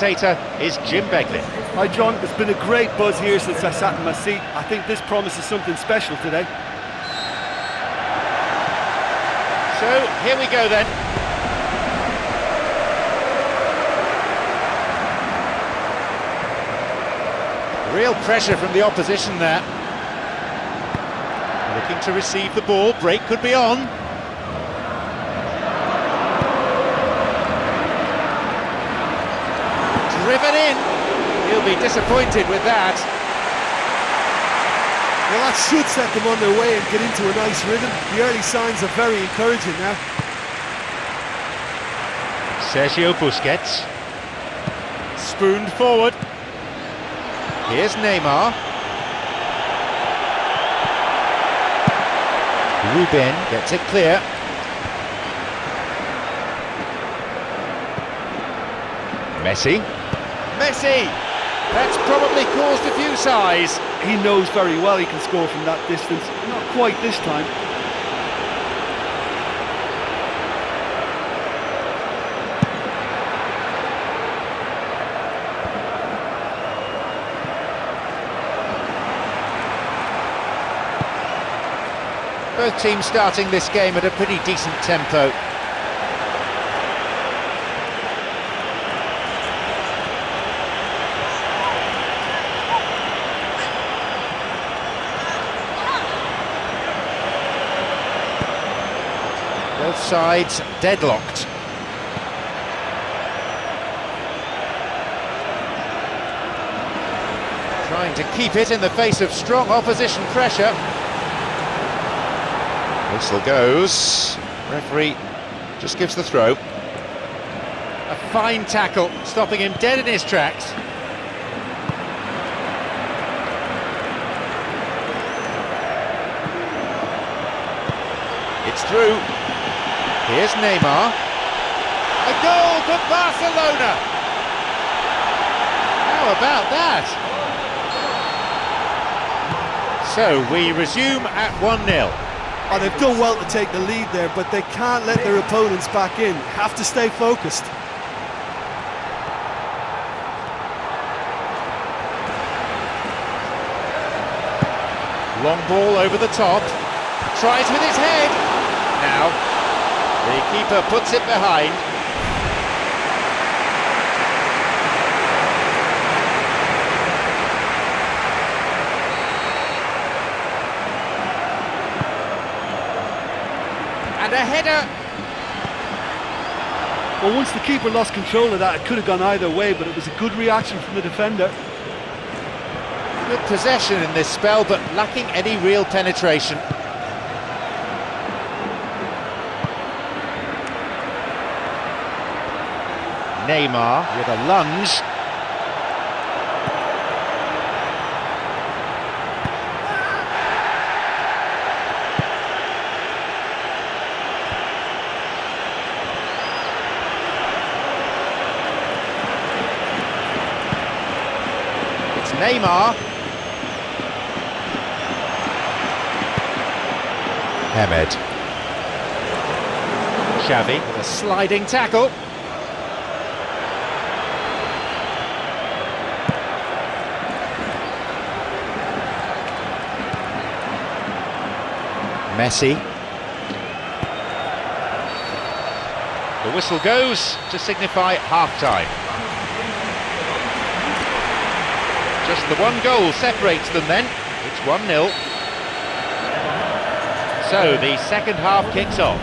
commentator is Jim Beglin. Hi John, it's been a great buzz here since I sat in my seat. I think this promises something special today. So, here we go then. Real pressure from the opposition there. Looking to receive the ball, break could be on. Driven in, he'll be disappointed with that. Well, that should set them on their way and get into a nice rhythm. The early signs are very encouraging now. Sergio Busquets. Spooned forward. Here's Neymar. Ruben gets it clear. Messi. That's probably caused a few sighs. He knows very well he can score from that distance. Not quite this time. Both teams starting this game at a pretty decent tempo. Both sides deadlocked. Trying to keep it in the face of strong opposition pressure. Whistle goes. Referee just gives the throw. A fine tackle, stopping him dead in his tracks. It's through. Here's Neymar. A goal for Barcelona! How about that? So we resume at 1-0. Oh, they've done well to take the lead there, but they can't let their opponents back in. Have to stay focused. Long ball over the top. Tries with his head. Now, the keeper puts it behind. And a header. Well, once the keeper lost control of that, it could have gone either way, but it was a good reaction from the defender. Good possession in this spell, but lacking any real penetration. Neymar with a lunge. It's Neymar. Hamed. Xavi with a sliding tackle. Messi. The whistle goes to signify half-time. Just the one goal separates them then. It's 1-0. So the second half kicks off.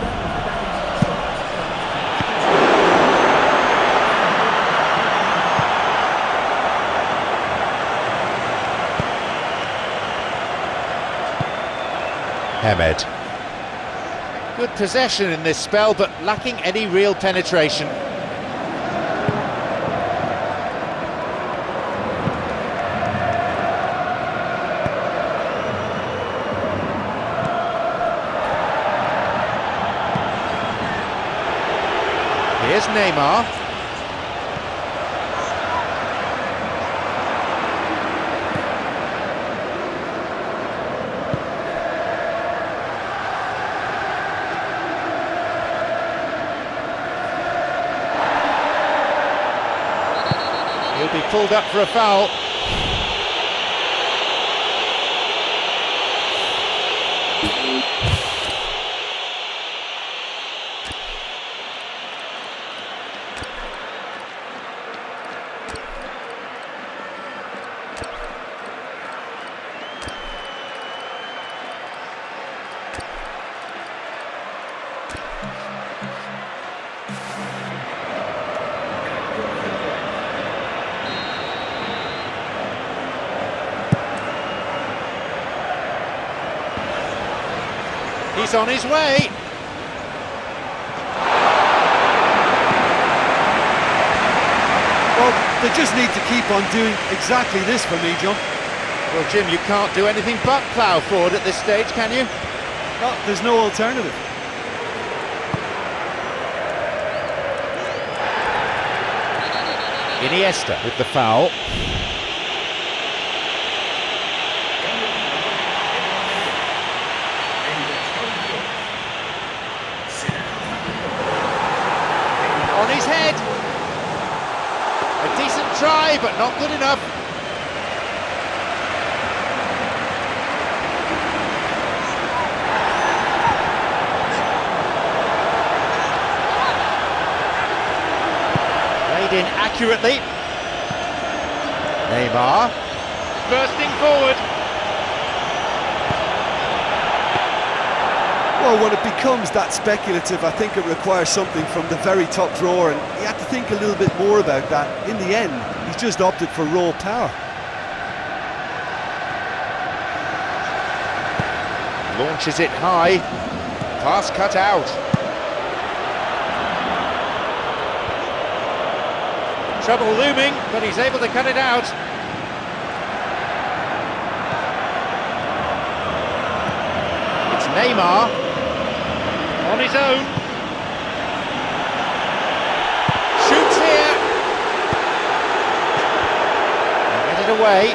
Hamed. Good possession in this spell, but lacking any real penetration. Here's Neymar. He'll be pulled up for a foul. He's on his way. Well, they just need to keep on doing exactly this for me, John. Well, Jim, you can't do anything but plough forward at this stage, can you? No, there's no alternative. Iniesta with the foul. On his head. A decent try, but not good enough. Played in accurately. Neymar bursting forward. Well, when it becomes that speculative, I think it requires something from the very top drawer, and he had to think a little bit more about that. In the end, he's just opted for raw power. Launches it high. Pass cut out. Trouble looming, but he's able to cut it out. It's Neymar on his own. Shoots here. And get it away.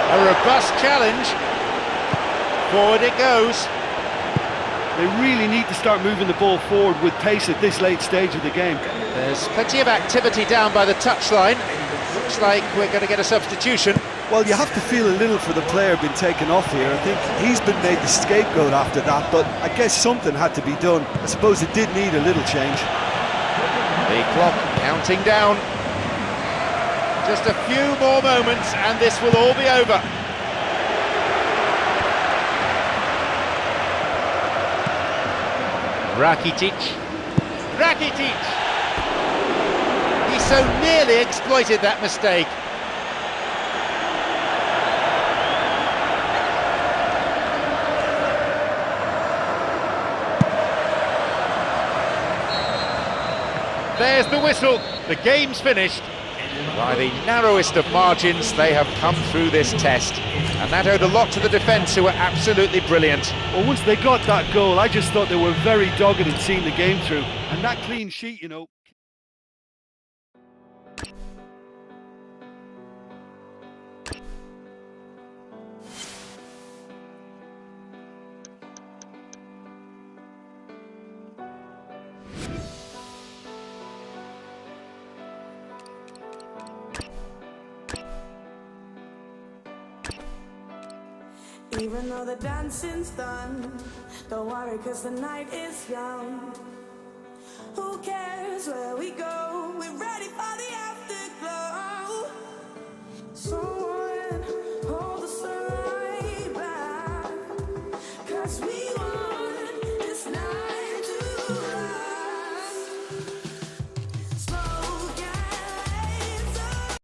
A robust challenge. Forward it goes. They really need to start moving the ball forward with pace at this late stage of the game. There's plenty of activity down by the touchline. Looks like we're going to get a substitution. Well, you have to feel a little for the player being taken off here. I think he's been made the scapegoat after that, but I guess something had to be done. I suppose it did need a little change. The clock counting down. Just a few more moments and this will all be over. Rakitic. He so nearly exploited that mistake. There's the whistle. The game's finished. By the narrowest of margins, they have come through this test. And that owed a lot to the defence, who were absolutely brilliant. Well, once they got that goal, I just thought they were very dogged in seeing the game through. And that clean sheet, you know. Even though the dancing's done, don't worry, cause the night is young. Who cares where we go? We're ready for the afterglow. Someone hold the sunlight back, cause we